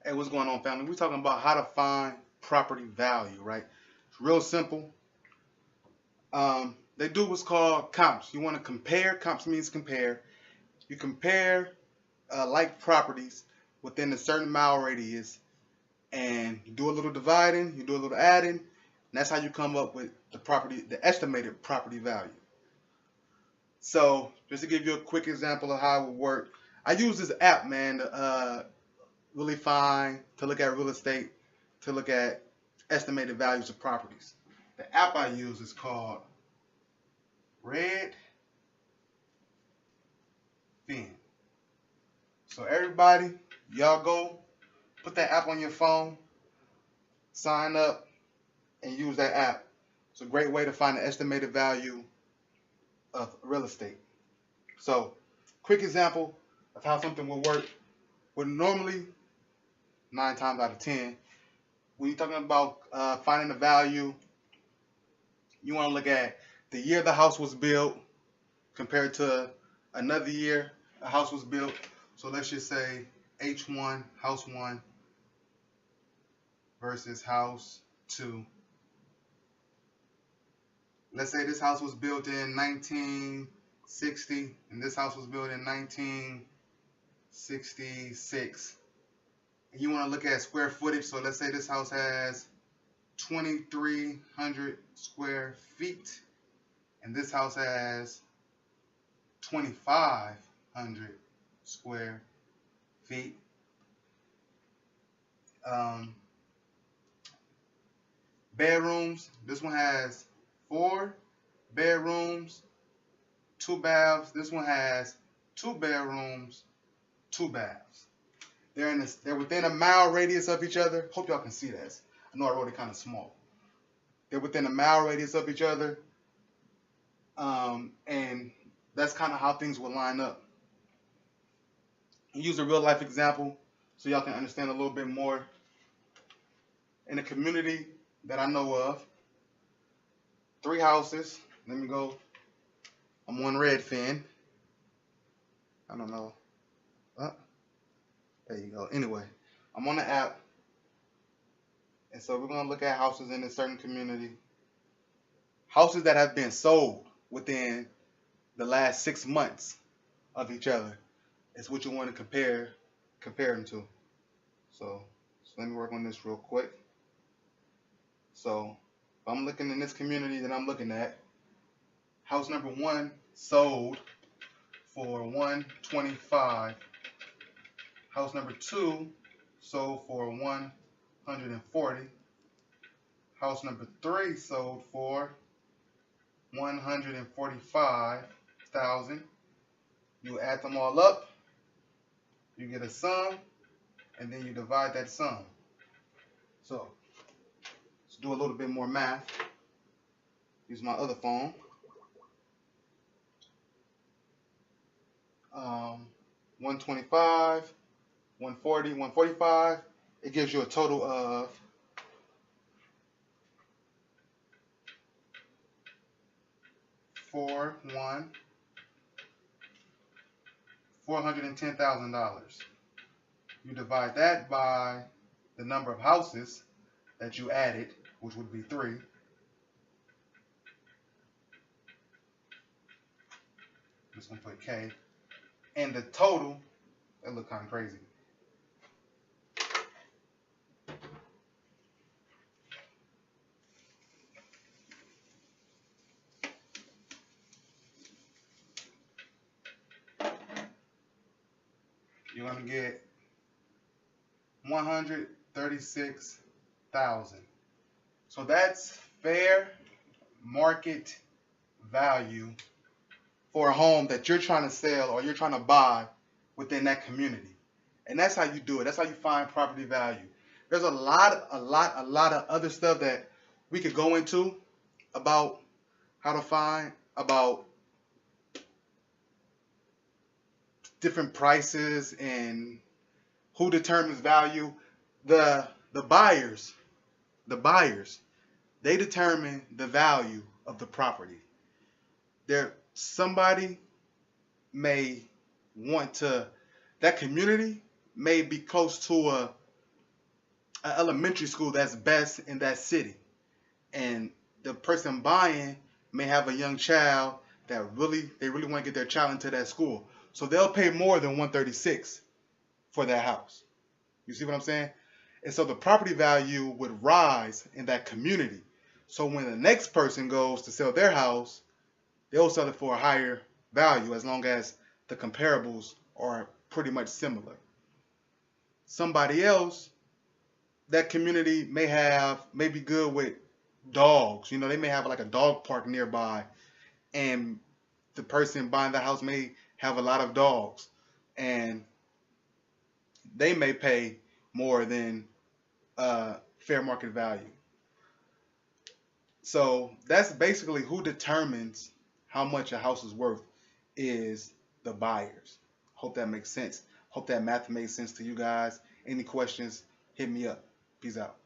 Hey, what's going on, family? We're talking about how to find property value, right? It's real simple. They do what's called comps. You want to compare. Comps means compare. You compare like properties within a certain mile radius, and you do a little dividing, you do a little adding, and that's how you come up with the estimated property value. So, just to give you a quick example of how it would work, I use this app, man, to really find to look at real estate, to look at estimated values of properties. The app I use is called Redfin. So everybody, y'all go put that app on your phone, sign up, and use that app. It's a great way to find the estimated value of real estate. So, quick example of how something will work. Would normally 9 times out of 10, when you're talking about finding the value, you want to look at the year the house was built compared to another year a house was built. So let's just say H1, house 1 versus house 2. Let's say this house was built in 1960 and this house was built in 1966. And you want to look at square footage. So let's say this house has 2,300 square feet and this house has 2,500 square feet. Bedrooms, this one has 4 bedrooms, 2 baths. This one has 2 bedrooms, 2 baths. They're within a mile radius of each other. Hope y'all can see this. I know I wrote it kind of small. They're within a mile radius of each other. And that's kind of how things will line up. Use a real life example so y'all can understand a little bit more. In a community that I know of, 3 houses. Let me go. I'm on Redfin. I don't know. There you go. Anyway, I'm on the app. And so we're going to look at houses in a certain community. Houses that have been sold within the last 6 months of each other is what you want to compare them to. So let me work on this real quick. So if I'm looking in this community that I'm looking at, house number 1 sold for $125. House number 2 sold for $140. House number 3 sold for $145,000. You add them all up, you get a sum, and then you divide that sum. So let's do a little bit more math. Use my other phone. 125, 140, 145. It gives you a total of $410,000. You divide that by the number of houses that you added, which would be 3. I'm just gonna put K. And the total, that look kind of crazy. You're gonna get 136,000. So that's fair market value for a home that you're trying to sell or you're trying to buy within that community. And that's how you do it. That's how you find property value. There's a lot of other stuff that we could go into about how to find, about different prices and who determines value. The buyers, they determine the value of the property. Somebody may want to, that community may be close to an elementary school that's best in that city, and the person buying may have a young child that they really want to get their child into that school, so they'll pay more than 136 for that house. You see what I'm saying? And so the property value would rise in that community. So when the next person goes to sell their house, they'll sell it for a higher value as long as the comparables are pretty much similar. Somebody else, that community may be good with dogs. You know, they may have like a dog park nearby, and the person buying the house may have a lot of dogs, and they may pay more than fair market value. So that's basically who determines how much a house is worth is the buyers. Hope that makes sense. Hope that math makes sense to you guys. Any questions, hit me up. Peace out.